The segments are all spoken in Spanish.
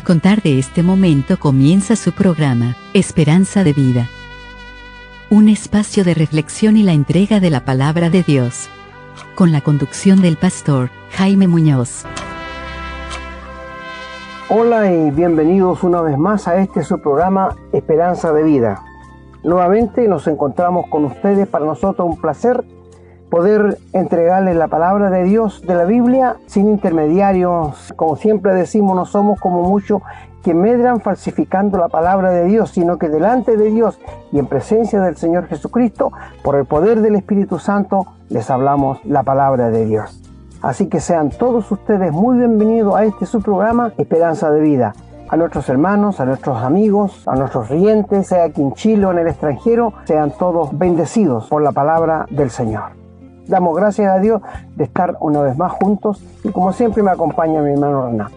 contar de este momento comienza su programa, Esperanza de Vida. Un espacio de reflexión y la entrega de la palabra de Dios. Con la conducción del pastor Jaime Muñoz. Hola y bienvenidos una vez más a su programa Esperanza de Vida. Nuevamente nos encontramos con ustedes, para nosotros un placer poder entregarles la palabra de Dios de la Biblia sin intermediarios. Como siempre decimos, no somos como muchos que medran falsificando la palabra de Dios, sino que delante de Dios y en presencia del Señor Jesucristo, por el poder del Espíritu Santo, les hablamos la palabra de Dios. Así que sean todos ustedes muy bienvenidos a su programa Esperanza de Vida. A nuestros hermanos, a nuestros amigos, a nuestros oyentes, sea aquí en Chile o en el extranjero, sean todos bendecidos por la palabra del Señor. Damos gracias a Dios de estar una vez más juntos y como siempre me acompaña mi hermano Renato.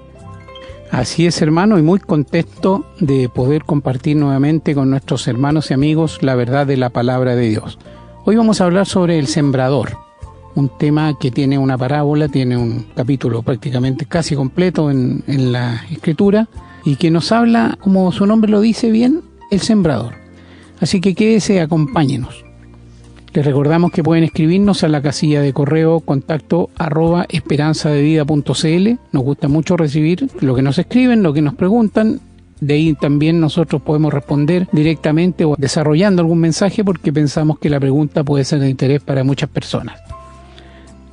Así es, hermano, y muy contento de poder compartir nuevamente con nuestros hermanos y amigos la verdad de la palabra de Dios. Hoy vamos a hablar sobre el sembrador, un tema que tiene una parábola, tiene un capítulo prácticamente casi completo en la Escritura y que nos habla, como su nombre lo dice bien, el sembrador. Así que quédese, acompáñenos. Les recordamos que pueden escribirnos a la casilla de correo contacto@esperanzadevida.cl. Nos gusta mucho recibir lo que nos escriben, lo que nos preguntan. De ahí también nosotros podemos responder directamente o desarrollando algún mensaje porque pensamos que la pregunta puede ser de interés para muchas personas.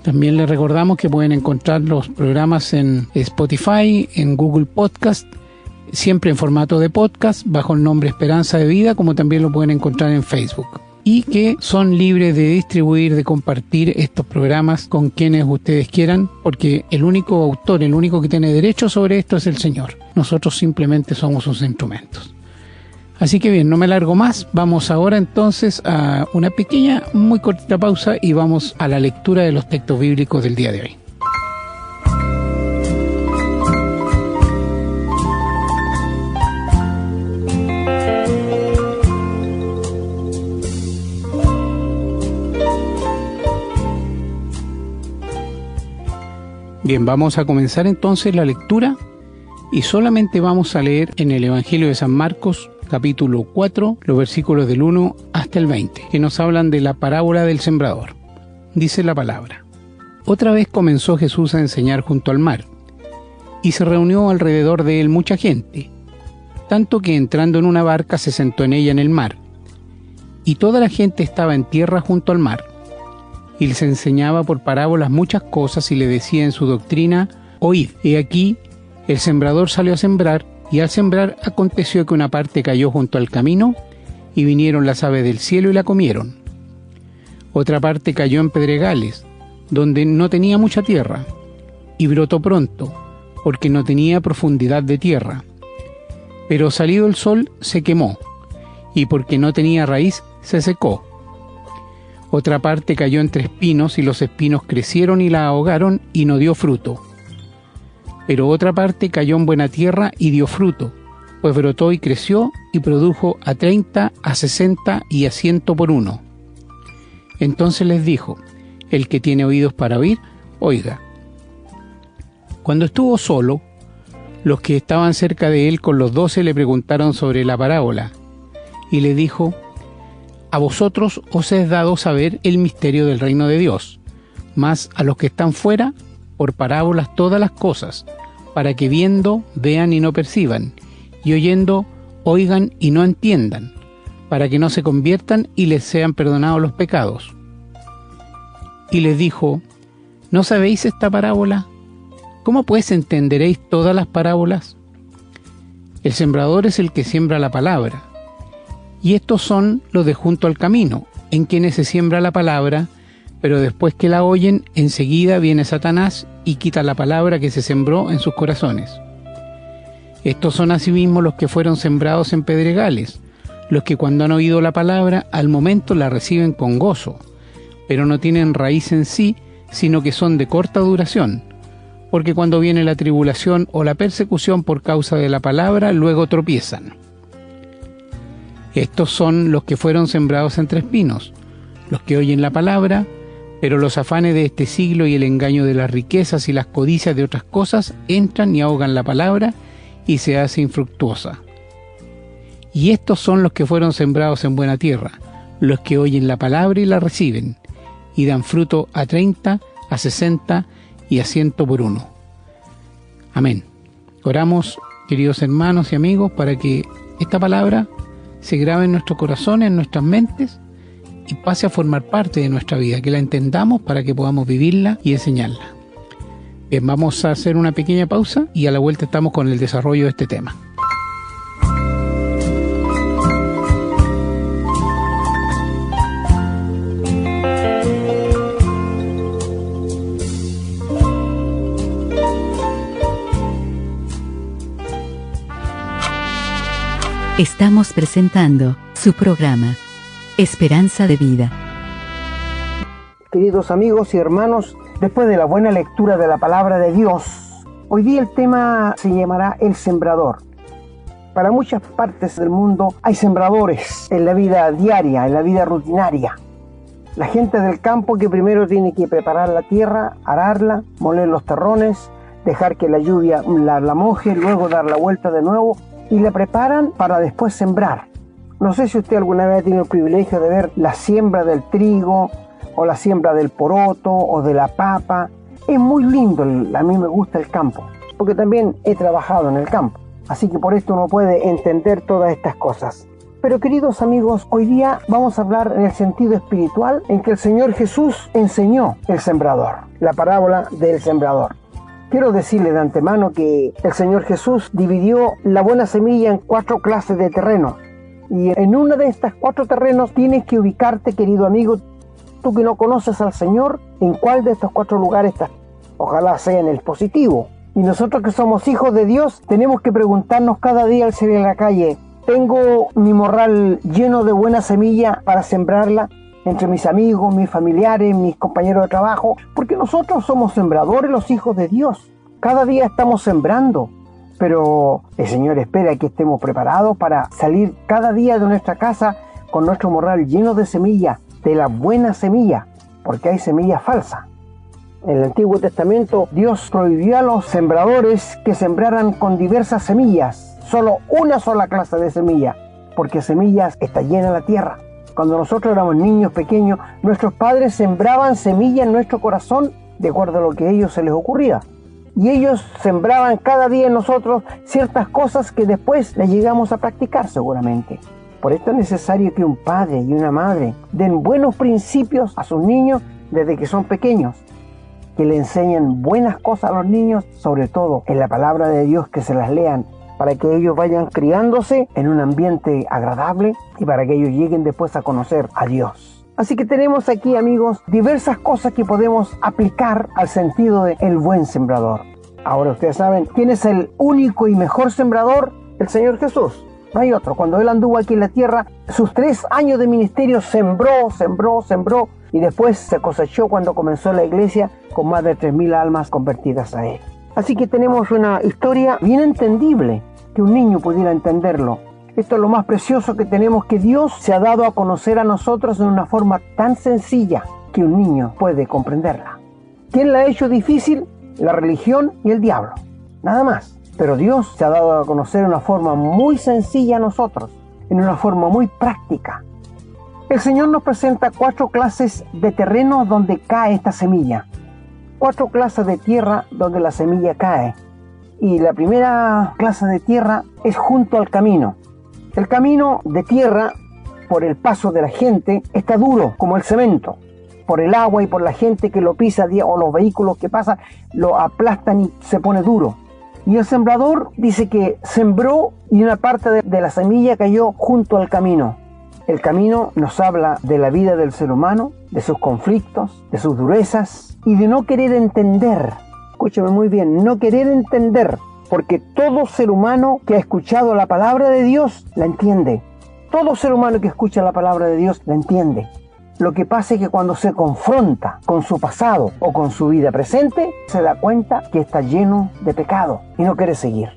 También les recordamos que pueden encontrar los programas en Spotify, en Google Podcast, siempre en formato de podcast, bajo el nombre Esperanza de Vida, como también lo pueden encontrar en Facebook. Y que son libres de distribuir, de compartir estos programas con quienes ustedes quieran, porque el único autor, el único que tiene derecho sobre esto es el Señor. Nosotros simplemente somos sus instrumentos. Así que bien, no me alargo más, vamos ahora entonces a una pequeña, muy cortita pausa y vamos a la lectura de los textos bíblicos del día de hoy. Bien, vamos a comenzar entonces la lectura y solamente vamos a leer en el Evangelio de San Marcos, capítulo 4, los versículos del 1 hasta el 20, que nos hablan de la parábola del sembrador. Dice la palabra: Otra vez comenzó Jesús a enseñar junto al mar, y se reunió alrededor de él mucha gente, tanto que entrando en una barca se sentó en ella en el mar, y toda la gente estaba en tierra junto al mar. Y les enseñaba por parábolas muchas cosas y le decía en su doctrina: Oíd, he aquí, el sembrador salió a sembrar, y al sembrar aconteció que una parte cayó junto al camino, y vinieron las aves del cielo y la comieron. Otra parte cayó en pedregales, donde no tenía mucha tierra, y brotó pronto, porque no tenía profundidad de tierra. Pero salido el sol se quemó, y porque no tenía raíz se secó. Otra parte cayó entre espinos, y los espinos crecieron y la ahogaron, y no dio fruto. Pero otra parte cayó en buena tierra y dio fruto, pues brotó y creció, y produjo a 30, a 60 y a 100 por uno. Entonces les dijo: El que tiene oídos para oír, oiga. Cuando estuvo solo, los que estaban cerca de él con los 12 le preguntaron sobre la parábola, y le dijo: A vosotros os es dado saber el misterio del reino de Dios, mas a los que están fuera, por parábolas todas las cosas, para que viendo vean y no perciban, y oyendo oigan y no entiendan, para que no se conviertan y les sean perdonados los pecados. Y les dijo: ¿No sabéis esta parábola? ¿Cómo pues entenderéis todas las parábolas? El sembrador es el que siembra la palabra. Y estos son los de junto al camino, en quienes se siembra la palabra, pero después que la oyen, enseguida viene Satanás y quita la palabra que se sembró en sus corazones. Estos son asimismo los que fueron sembrados en pedregales, los que cuando han oído la palabra, al momento la reciben con gozo, pero no tienen raíz en sí, sino que son de corta duración, porque cuando viene la tribulación o la persecución por causa de la palabra, luego tropiezan. Estos son los que fueron sembrados entre espinos, los que oyen la palabra, pero los afanes de este siglo y el engaño de las riquezas y las codicias de otras cosas entran y ahogan la palabra, y se hace infructuosa. Y estos son los que fueron sembrados en buena tierra, los que oyen la palabra y la reciben, y dan fruto a 30, a 60 y a 100 por uno. Amén. Oramos, queridos hermanos y amigos, para que esta palabra se grabe en nuestros corazones, en nuestras mentes, y pase a formar parte de nuestra vida, que la entendamos para que podamos vivirla y enseñarla. Bien, vamos a hacer una pequeña pausa y a la vuelta estamos con el desarrollo de este tema. Estamos presentando su programa, Esperanza de Vida. Queridos amigos y hermanos, después de la buena lectura de la palabra de Dios, hoy día el tema se llamará El Sembrador. Para muchas partes del mundo hay sembradores en la vida diaria, en la vida rutinaria. La gente del campo que primero tiene que preparar la tierra, ararla, moler los terrones, dejar que la lluvia la moje, luego dar la vuelta de nuevo y la preparan para después sembrar. No sé si usted alguna vez ha tenido el privilegio de ver la siembra del trigo o la siembra del poroto o de la papa. Es muy lindo, a mí me gusta el campo, porque también he trabajado en el campo. Así que por esto uno puede entender todas estas cosas. Pero queridos amigos, hoy día vamos a hablar en el sentido espiritual en que el Señor Jesús enseñó el sembrador, la parábola del sembrador. Quiero decirle de antemano que el Señor Jesús dividió la buena semilla en 4 clases de terreno. Y en una de estas 4 terrenos tienes que ubicarte, querido amigo, tú que no conoces al Señor, en cuál de estos 4 lugares estás. Ojalá sea en el positivo. Y nosotros que somos hijos de Dios, tenemos que preguntarnos cada día al salir en la calle, ¿tengo mi morral lleno de buena semilla para sembrarla entre mis amigos, mis familiares, mis compañeros de trabajo? Porque nosotros somos sembradores, los hijos de Dios. Cada día estamos sembrando, pero el Señor espera que estemos preparados para salir cada día de nuestra casa con nuestro morral lleno de semilla, de la buena semilla, porque hay semillas falsas. En el Antiguo Testamento, Dios prohibió a los sembradores que sembraran con diversas semillas, solo una sola clase de semilla, porque semillas está llena la tierra. Cuando nosotros éramos niños pequeños, nuestros padres sembraban semillas en nuestro corazón de acuerdo a lo que a ellos se les ocurría. Y ellos sembraban cada día en nosotros ciertas cosas que después las llegamos a practicar seguramente. Por esto es necesario que un padre y una madre den buenos principios a sus niños desde que son pequeños. Que le enseñen buenas cosas a los niños, sobre todo en la palabra de Dios, que se las lean, para que ellos vayan criándose en un ambiente agradable y para que ellos lleguen después a conocer a Dios. Así que tenemos aquí, amigos, diversas cosas que podemos aplicar al sentido de el buen sembrador. Ahora ustedes saben, ¿quién es el único y mejor sembrador? El Señor Jesús. No hay otro. Cuando Él anduvo aquí en la tierra, sus 3 años de ministerio sembró, y después se cosechó cuando comenzó la iglesia con más de 3.000 almas convertidas a Él. Así que tenemos una historia bien entendible, que un niño pudiera entenderlo. Esto es lo más precioso que tenemos, que Dios se ha dado a conocer a nosotros en una forma tan sencilla que un niño puede comprenderla. ¿Quién la ha hecho difícil? La religión y el diablo, nada más. Pero Dios se ha dado a conocer de una forma muy sencilla a nosotros, en una forma muy práctica. El Señor nos presenta 4 clases de terreno donde cae esta semilla. 4 clases de tierra donde la semilla cae. Y la primera clase de tierra es junto al camino. El camino de tierra, por el paso de la gente, está duro como el cemento. Por el agua y por la gente que lo pisa o los vehículos que pasan, lo aplastan y se pone duro. Y el sembrador dice que sembró y una parte de la semilla cayó junto al camino. El camino nos habla de la vida del ser humano, de sus conflictos, de sus durezas y de no querer entender. Escúchame muy bien, no querer entender, porque todo ser humano que ha escuchado la palabra de Dios la entiende. Todo ser humano que escucha la palabra de Dios la entiende. Lo que pasa es que cuando se confronta con su pasado o con su vida presente, se da cuenta que está lleno de pecado y no quiere seguir.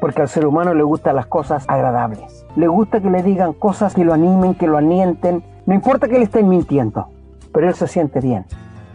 Porque al ser humano le gustan las cosas agradables. Le gusta que le digan cosas que lo animen, que lo alienten. No importa que le estén mintiendo, pero él se siente bien.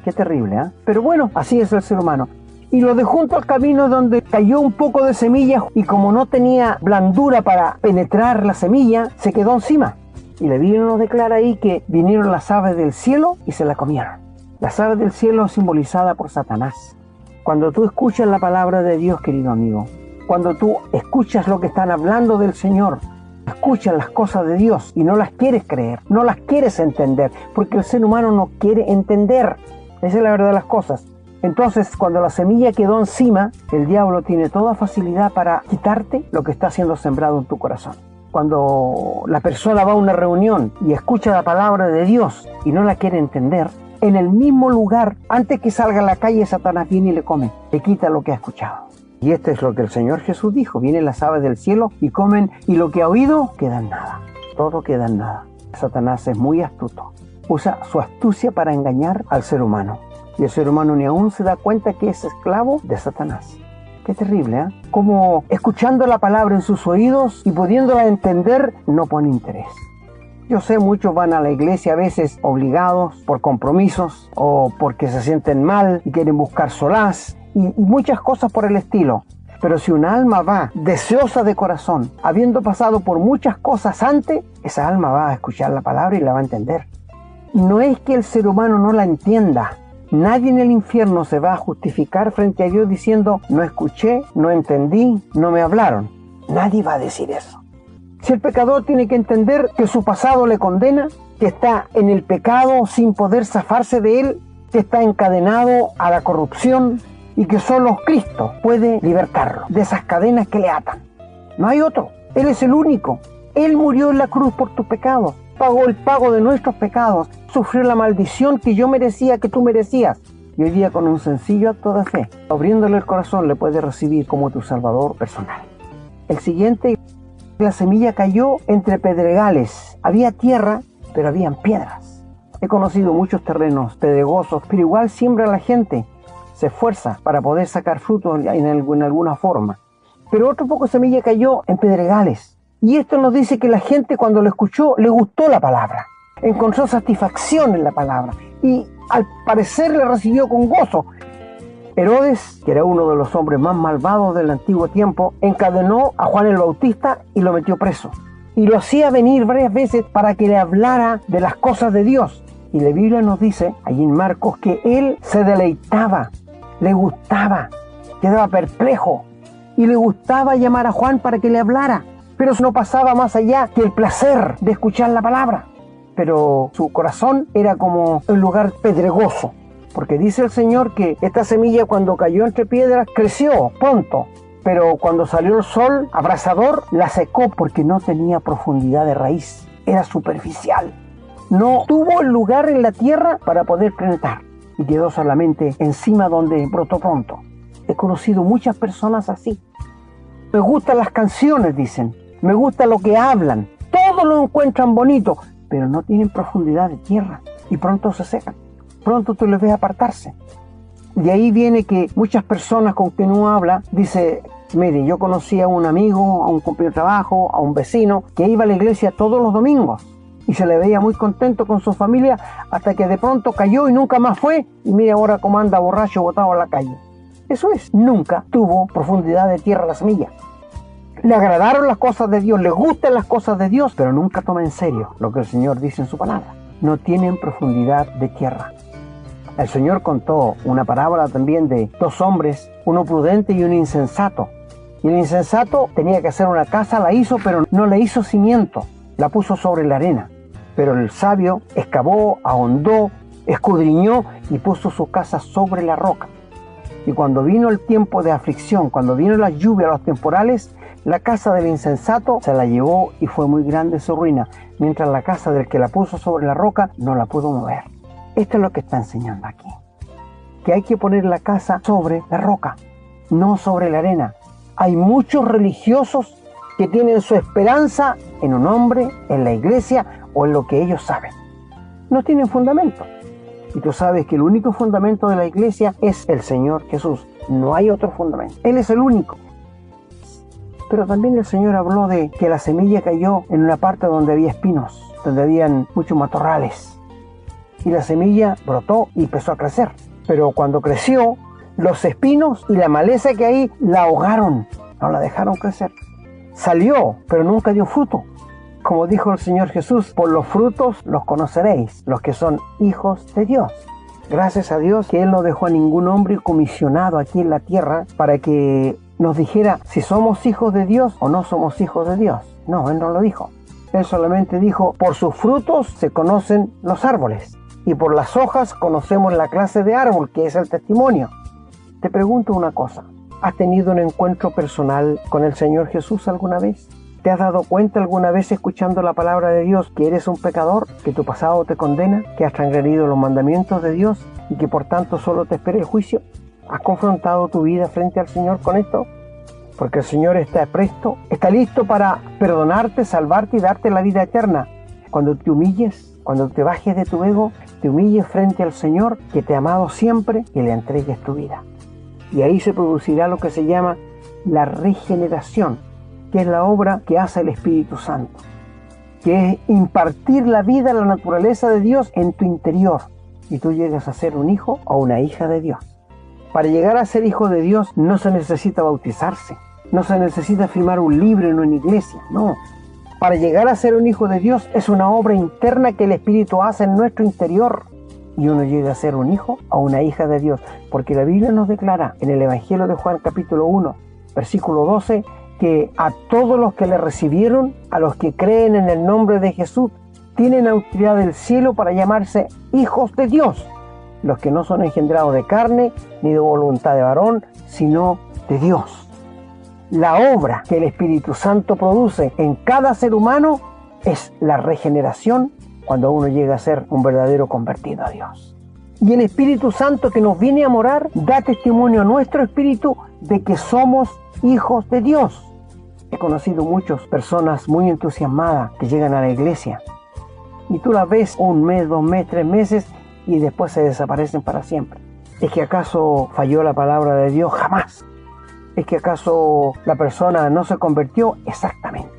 Qué terrible, ¿eh? Pero bueno, así es el ser humano. y lo dejó junto al camino donde cayó un poco de semilla y como no tenía blandura para penetrar la semilla, se quedó encima. Y la Biblia nos declara ahí que vinieron las aves del cielo y se la comieron. Las aves del cielo simbolizadas por Satanás. Cuando tú escuchas la palabra de Dios, querido amigo, cuando tú escuchas lo que están hablando del Señor, escuchas las cosas de Dios y no las quieres creer, no las quieres entender, porque el ser humano no quiere entender. Esa es la verdad de las cosas. Entonces, cuando la semilla quedó encima, el diablo tiene toda facilidad para quitarte lo que está siendo sembrado en tu corazón. Cuando la persona va a una reunión y escucha la palabra de Dios y no la quiere entender, en el mismo lugar, antes que salga a la calle, Satanás viene y le come, le quita lo que ha escuchado. Y esto es lo que el Señor Jesús dijo: vienen las aves del cielo y comen, y lo que ha oído queda en nada. Todo queda en nada. Satanás es muy astuto. Usa su astucia para engañar al ser humano. Y el ser humano ni aún se da cuenta que es esclavo de Satanás. Qué terrible, ¿eh? Como escuchando la palabra en sus oídos y pudiéndola entender, no pone interés. Yo sé, muchos van a la iglesia a veces obligados por compromisos o porque se sienten mal y quieren buscar solaz y muchas cosas por el estilo. Pero si un alma va deseosa de corazón, habiendo pasado por muchas cosas antes, esa alma va a escuchar la palabra y la va a entender. No es que el ser humano no la entienda. Nadie en el infierno se va a justificar frente a Dios diciendo: no escuché, no entendí, no me hablaron. Nadie va a decir eso. Si el pecador tiene que entender que su pasado le condena, que está en el pecado sin poder zafarse de él, que está encadenado a la corrupción y que solo Cristo puede libertarlo de esas cadenas que le atan. No hay otro. Él es el único. Él murió en la cruz por tus pecados. Pagó el pago de nuestros pecados, sufrió la maldición que yo merecía, que tú merecías. Y hoy día, con un sencillo acto de fe, abriéndole el corazón, le puedes recibir como tu Salvador personal. El siguiente, la semilla cayó entre pedregales. Había tierra, pero habían piedras. He conocido muchos terrenos pedregosos, pero igual siembra la gente. Se esfuerza para poder sacar frutos en alguna forma. Pero otro poco de semilla cayó en pedregales. Y esto nos dice que la gente, cuando lo escuchó, le gustó la palabra. Encontró satisfacción en la palabra. Y al parecer le recibió con gozo. Herodes, que era uno de los hombres más malvados del antiguo tiempo, encadenó a Juan el Bautista y lo metió preso. Y lo hacía venir varias veces para que le hablara de las cosas de Dios. Y la Biblia nos dice, allí en Marcos, que él se deleitaba, le gustaba, quedaba perplejo. Y le gustaba llamar a Juan para que le hablara. Pero no pasaba más allá que el placer de escuchar la palabra. Pero su corazón era como un lugar pedregoso. Porque dice el Señor que esta semilla, cuando cayó entre piedras, creció pronto. Pero cuando salió el sol abrasador, la secó porque no tenía profundidad de raíz. Era superficial. No tuvo el lugar en la tierra para poder penetrar. Y quedó solamente encima donde brotó pronto. He conocido muchas personas así. Me gustan las canciones, dicen. Me gusta lo que hablan. Todo lo encuentran bonito, pero no tienen profundidad de tierra. Y pronto se secan. Pronto tú les ves apartarse. De ahí viene que muchas personas con quien uno habla, dice: mire, yo conocí a un amigo, a un compañero de trabajo, a un vecino, que iba a la iglesia todos los domingos. Y se le veía muy contento con su familia, hasta que de pronto cayó y nunca más fue. Y mire ahora cómo anda borracho, botado a la calle. Eso es, nunca tuvo profundidad de tierra la semilla. Le agradaron las cosas de Dios, le gustan las cosas de Dios, pero nunca toma en serio lo que el Señor dice en su palabra. No tienen profundidad de tierra. El Señor contó una parábola también de dos hombres, uno prudente y un insensato. Y el insensato tenía que hacer una casa, la hizo, pero no le hizo cimiento, la puso sobre la arena. Pero el sabio excavó, ahondó, escudriñó y puso su casa sobre la roca. Y cuando vino el tiempo de aflicción, cuando vino la lluvia, los temporales, la casa del insensato se la llevó y fue muy grande su ruina, mientras la casa del que la puso sobre la roca no la pudo mover. Esto es lo que está enseñando aquí. Que hay que poner la casa sobre la roca, no sobre la arena. Hay muchos religiosos que tienen su esperanza en un hombre, en la iglesia o en lo que ellos saben. No tienen fundamento. Y tú sabes que el único fundamento de la iglesia es el Señor Jesús. No hay otro fundamento. Él es el único. Pero también el Señor habló de que la semilla cayó en una parte donde había espinos, donde habían muchos matorrales. Y la semilla brotó y empezó a crecer. Pero cuando creció, Los espinos y la maleza que hay la ahogaron, no la dejaron crecer. Salió, pero nunca dio fruto. Como dijo el Señor Jesús, por los frutos los conoceréis, los que son hijos de Dios. Gracias a Dios que Él no dejó a ningún hombre comisionado aquí en la tierra para que nos dijera si somos hijos de Dios o no somos hijos de Dios. No, Él no lo dijo. Él solamente dijo, por sus frutos se conocen los árboles y por las hojas conocemos la clase de árbol, que es el testimonio. Te pregunto una cosa, ¿has tenido un encuentro personal con el Señor Jesús alguna vez? ¿Te has dado cuenta alguna vez escuchando la palabra de Dios que eres un pecador, que tu pasado te condena, que has transgredido los mandamientos de Dios y que por tanto solo te espera el juicio? ¿Has confrontado tu vida frente al Señor con esto? Porque el Señor está presto, está listo para perdonarte, salvarte y darte la vida eterna. Cuando te humilles, cuando te bajes de tu ego, te humilles frente al Señor que te ha amado siempre y le entregues tu vida. Y ahí se producirá lo que se llama la regeneración, que es la obra que hace el Espíritu Santo, que es impartir la vida, la naturaleza de Dios en tu interior, y tú llegas a ser un hijo o una hija de Dios. Para llegar a ser hijo de Dios no se necesita bautizarse, no se necesita firmar un libro en una iglesia, no. Para llegar a ser un hijo de Dios es una obra interna que el Espíritu hace en nuestro interior, y uno llega a ser un hijo o una hija de Dios, porque la Biblia nos declara en el Evangelio de Juan capítulo 1, versículo 12, que a todos los que le recibieron, a los que creen en el nombre de Jesús, tienen autoridad del cielo para llamarse hijos de Dios, los que no son engendrados de carne ni de voluntad de varón, sino de Dios. La obra que el Espíritu Santo produce en cada ser humano es la regeneración cuando uno llega a ser un verdadero convertido a Dios. Y el Espíritu Santo que nos viene a morar da testimonio a nuestro espíritu de que somos hijos de Dios. He conocido muchas personas muy entusiasmadas que llegan a la iglesia y tú las ves un mes, 2 meses, 3 meses y después se desaparecen para siempre. ¿Es que acaso falló la palabra de Dios? Jamás. ¿Es que acaso la persona no se convirtió? Exactamente.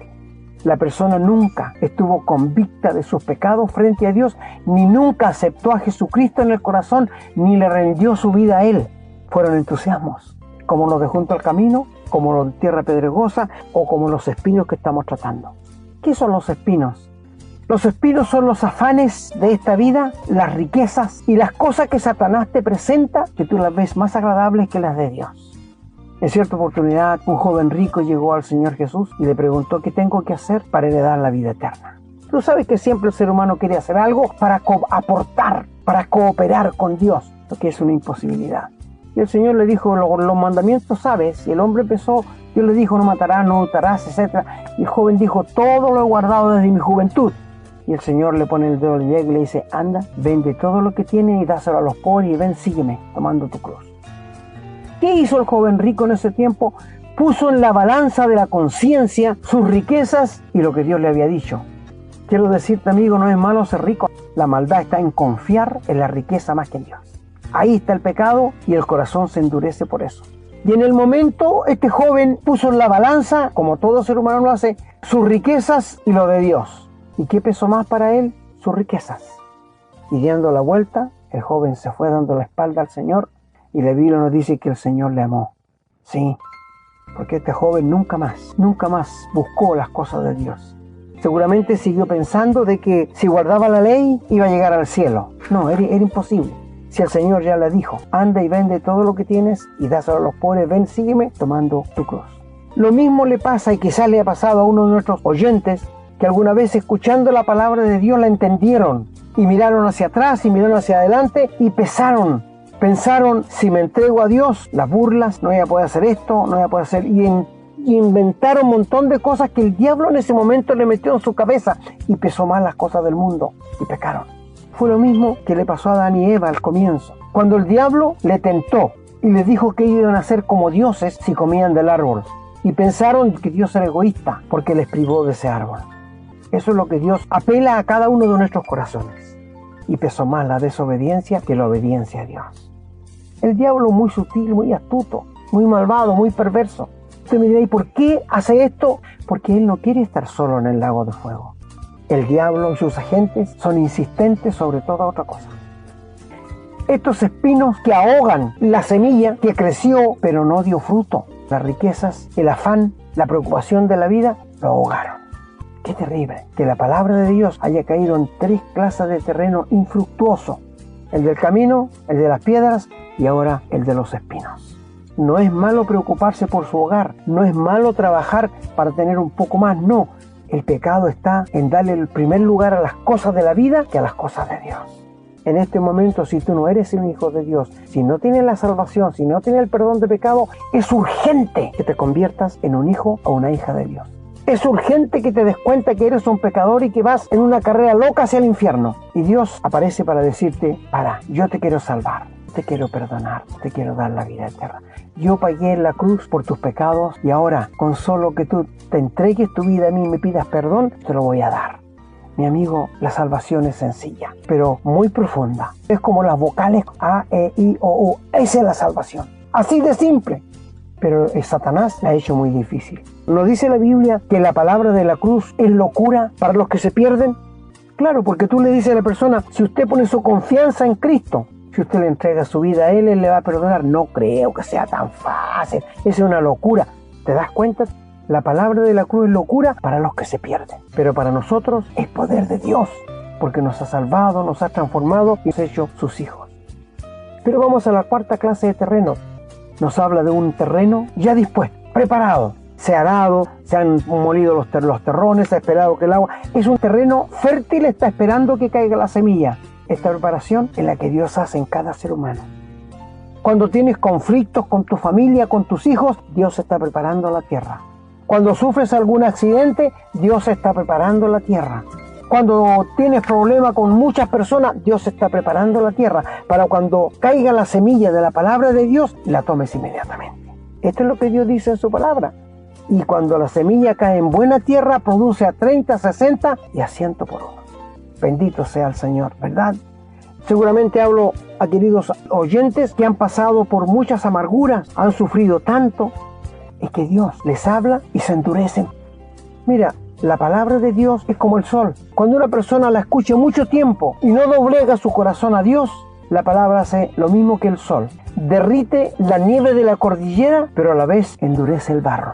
La persona nunca estuvo convicta de sus pecados frente a Dios, ni nunca aceptó a Jesucristo en el corazón, ni le rendió su vida a Él. Fueron entusiasmos, como los de junto al camino, como los de tierra pedregosa o como los espinos que estamos tratando. ¿Qué son los espinos? Los espinos son los afanes de esta vida, las riquezas y las cosas que Satanás te presenta, que tú las ves más agradables que las de Dios. En cierta oportunidad, un joven rico llegó al Señor Jesús y le preguntó qué tengo que hacer para heredar la vida eterna. Tú sabes que siempre el ser humano quiere hacer algo para aportar, para cooperar con Dios, lo que es una imposibilidad. Y el Señor le dijo, los mandamientos sabes, y el hombre empezó, Dios le dijo, no matarás, no hurtarás, etc. Y el joven dijo, todo lo he guardado desde mi juventud. Y el Señor le pone el dedo en la llaga y le dice, anda, vende todo lo que tienes y dáselo a los pobres y ven, sígueme, tomando tu cruz. ¿Qué hizo el joven rico en ese tiempo? Puso en la balanza de la conciencia sus riquezas y lo que Dios le había dicho. Quiero decirte, amigo, no es malo ser rico. La maldad está en confiar en la riqueza más que en Dios. Ahí está el pecado y el corazón se endurece por eso. Y en el momento, este joven puso en la balanza, como todo ser humano lo hace, sus riquezas y lo de Dios. ¿Y qué pesó más para él? Sus riquezas. Y dando la vuelta, el joven se fue dando la espalda al Señor. Y la Biblia nos dice que el Señor le amó. Sí, porque este joven nunca más buscó las cosas de Dios. Seguramente siguió pensando de que si guardaba la ley iba a llegar al cielo. No, era imposible. Si el Señor ya le dijo, anda y vende todo lo que tienes y dáselo a los pobres, ven, sígueme, tomando tu cruz. Lo mismo le pasa y quizás le ha pasado a uno de nuestros oyentes que alguna vez escuchando la palabra de Dios la entendieron y miraron hacia atrás y miraron hacia adelante y pensaron, si me entrego a Dios, las burlas, no voy a poder hacer esto, no voy a poder hacer... Y inventaron un montón de cosas que el diablo en ese momento le metió en su cabeza y pesó más las cosas del mundo y pecaron. Fue lo mismo que le pasó a Adán y Eva al comienzo. Cuando el diablo le tentó y les dijo que iban a ser como dioses si comían del árbol. Y pensaron que Dios era egoísta porque les privó de ese árbol. Eso es lo que Dios apela a cada uno de nuestros corazones. Y pesó más la desobediencia que la obediencia a Dios. El diablo muy sutil, muy astuto, muy malvado, muy perverso. Usted me dirá, ¿y por qué hace esto? Porque él no quiere estar solo en el lago de fuego. El diablo y sus agentes son insistentes sobre toda otra cosa. Estos espinos que ahogan la semilla que creció pero no dio fruto. Las riquezas, el afán, la preocupación de la vida lo ahogaron. Qué terrible que la palabra de Dios haya caído en 3 clases de terreno infructuoso. El del camino, el de las piedras y ahora el de los espinos. No es malo preocuparse por su hogar, no es malo trabajar para tener un poco más, no. El pecado está en darle el primer lugar a las cosas de la vida que a las cosas de Dios. En este momento, si tú no eres un hijo de Dios, si no tienes la salvación, si no tienes el perdón de pecado, es urgente que te conviertas en un hijo o una hija de Dios. Es urgente que te des cuenta que eres un pecador y que vas en una carrera loca hacia el infierno. Y Dios aparece para decirte, yo te quiero salvar, te quiero perdonar, te quiero dar la vida eterna. Yo pagué en la cruz por tus pecados y ahora, con solo que tú te entregues tu vida a mí y me pidas perdón, te lo voy a dar. Mi amigo, la salvación es sencilla, pero muy profunda. Es como las vocales A, E, I, O, U. Esa es la salvación. Así de simple. Pero Satanás la ha hecho muy difícil. ¿No dice la Biblia que la palabra de la cruz es locura para los que se pierden? Claro, porque tú le dices a la persona, si usted pone su confianza en Cristo, si usted le entrega su vida a Él le va a perdonar. No creo que sea tan fácil. Esa es una locura. ¿Te das cuenta? La palabra de la cruz es locura para los que se pierden. Pero para nosotros es poder de Dios, porque nos ha salvado, nos ha transformado y nos ha hecho sus hijos. Pero vamos a la 4ª clase de terreno. Nos habla de un terreno ya dispuesto, preparado. Se ha arado, se han molido los terrones, se ha esperado que el agua... Es un terreno fértil, está esperando que caiga la semilla. Esta preparación es la que Dios hace en cada ser humano. Cuando tienes conflictos con tu familia, con tus hijos, Dios está preparando la tierra. Cuando sufres algún accidente, Dios está preparando la tierra. Cuando tienes problemas con muchas personas, Dios está preparando la tierra para cuando caiga la semilla de la palabra de Dios, la tomes inmediatamente. Esto es lo que Dios dice en su palabra. Y cuando la semilla cae en buena tierra, produce a 30, 60 y a 100 por uno. Bendito sea el Señor, ¿verdad? Seguramente hablo a queridos oyentes que han pasado por muchas amarguras, han sufrido tanto. Es que Dios les habla y se endurecen. Mira, la palabra de Dios es como el sol. Cuando una persona la escucha mucho tiempo y no doblega su corazón a Dios, la palabra hace lo mismo que el sol. Derrite la nieve de la cordillera, pero a la vez endurece el barro.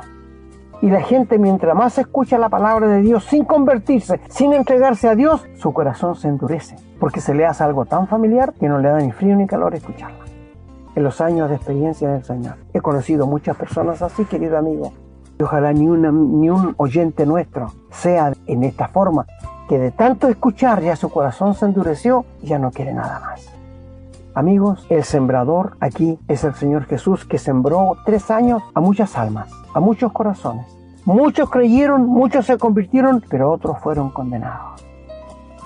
Y la gente, mientras más escucha la palabra de Dios sin convertirse, sin entregarse a Dios, su corazón se endurece, porque se le hace algo tan familiar que no le da ni frío ni calor escucharla. En los años de experiencia del Señor, he conocido muchas personas así, querido amigo. Y ojalá ni un oyente nuestro sea en esta forma, que de tanto escuchar ya su corazón se endureció y ya no quiere nada más. Amigos, el sembrador aquí es el Señor Jesús, que sembró 3 años a muchas almas, a muchos corazones. Muchos creyeron, muchos se convirtieron, pero otros fueron condenados.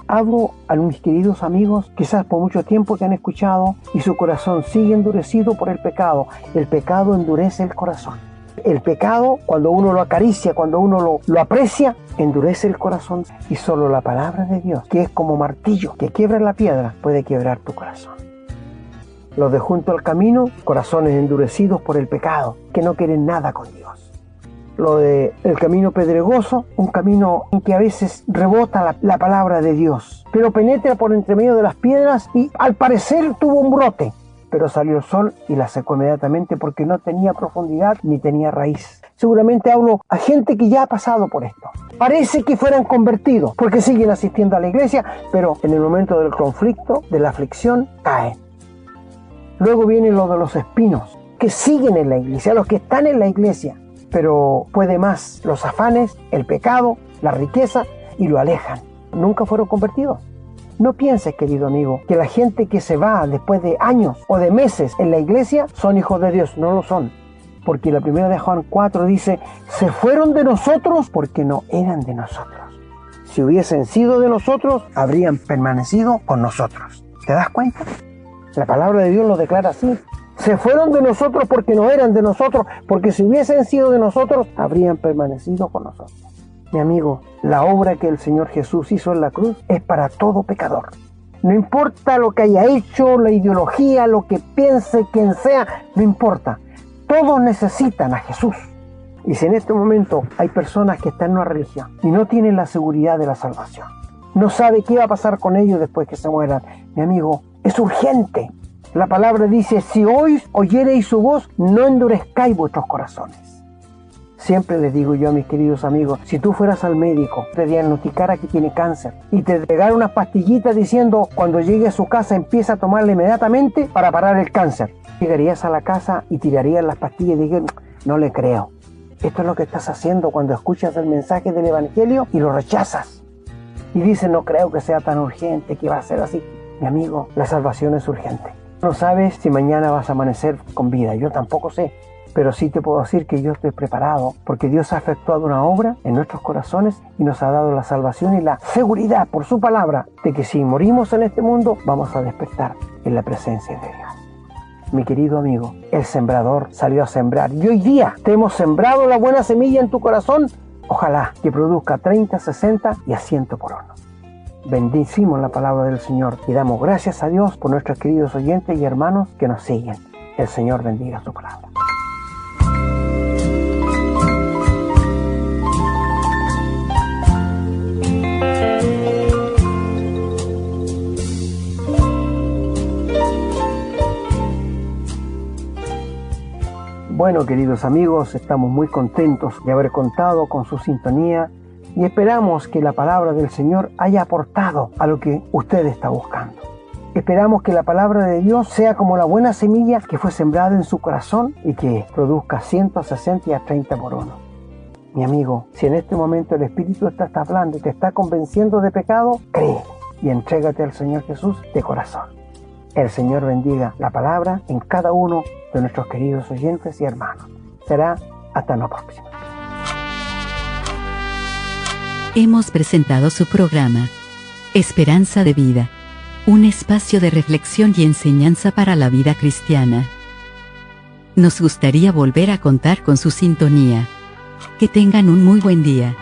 Hablo a mis queridos amigos, quizás por mucho tiempo que han escuchado y su corazón sigue endurecido por el pecado. El pecado endurece el corazón. El pecado, cuando uno lo acaricia, cuando uno lo aprecia, endurece el corazón. Y solo la palabra de Dios, que es como martillo que quiebra la piedra, puede quebrar tu corazón. Los de junto al camino, corazones endurecidos por el pecado, que no quieren nada con Dios. Lo de el camino pedregoso, un camino en que a veces rebota la palabra de Dios, pero penetra por entre medio de las piedras y al parecer tuvo un brote, pero salió el sol y la secó inmediatamente porque no tenía profundidad ni tenía raíz. Seguramente hablo a gente que ya ha pasado por esto. Parece que fueran convertidos porque siguen asistiendo a la iglesia, pero en el momento del conflicto, de la aflicción, caen. Luego viene lo de los espinos, que siguen en la iglesia, los que están en la iglesia, pero puede más los afanes, el pecado, la riqueza, y lo alejan. Nunca fueron convertidos. No pienses, querido amigo, que la gente que se va después de años o de meses en la iglesia son hijos de Dios. No lo son. Porque la primera de Juan 4 dice, se fueron de nosotros porque no eran de nosotros. Si hubiesen sido de nosotros, habrían permanecido con nosotros. ¿Te das cuenta? La palabra de Dios lo declara así. Se fueron de nosotros porque no eran de nosotros, porque si hubiesen sido de nosotros, habrían permanecido con nosotros. Mi amigo, la obra que el Señor Jesús hizo en la cruz es para todo pecador. No importa lo que haya hecho, la ideología, lo que piense, quien sea, no importa. Todos necesitan a Jesús. Y si en este momento hay personas que están en una religión y no tienen la seguridad de la salvación, no sabe qué va a pasar con ellos después que se mueran, mi amigo, es urgente La palabra dice, si oyereis su voz, no endurezcáis vuestros corazones. Siempre les digo yo a mis queridos amigos, si tú fueras al médico, te diagnosticara que tiene cáncer y te entregara unas pastillitas diciendo, cuando llegue a su casa empieza a tomarla inmediatamente para parar el cáncer, llegarías a la casa y tirarías las pastillas y dirías, no le creo. Esto es lo que estás haciendo cuando escuchas el mensaje del Evangelio y lo rechazas. Y dices, no creo que sea tan urgente, que va a ser así. Mi amigo, la salvación es urgente. No sabes si mañana vas a amanecer con vida, yo tampoco sé. Pero sí te puedo decir que yo estoy preparado, porque Dios ha efectuado una obra en nuestros corazones y nos ha dado la salvación y la seguridad por su palabra de que si morimos en este mundo, vamos a despertar en la presencia de Dios. Mi querido amigo, el sembrador salió a sembrar y hoy día te hemos sembrado la buena semilla en tu corazón. Ojalá que produzca 30, 60 y a 100 por uno. Bendecimos la palabra del Señor y damos gracias a Dios por nuestros queridos oyentes y hermanos que nos siguen. El Señor bendiga su palabra. Bueno, queridos amigos, estamos muy contentos de haber contado con su sintonía y esperamos que la palabra del Señor haya aportado a lo que usted está buscando. Esperamos que la palabra de Dios sea como la buena semilla que fue sembrada en su corazón y que produzca 160 y a 30 por uno. Mi amigo, si en este momento el Espíritu te está hablando y te está convenciendo de pecado, cree y entrégate al Señor Jesús de corazón. El Señor bendiga la palabra en cada uno de nuestros queridos oyentes y hermanos. Será hasta la próxima. Hemos presentado su programa, Esperanza de Vida, un espacio de reflexión y enseñanza para la vida cristiana. Nos gustaría volver a contar con su sintonía. Que tengan un muy buen día.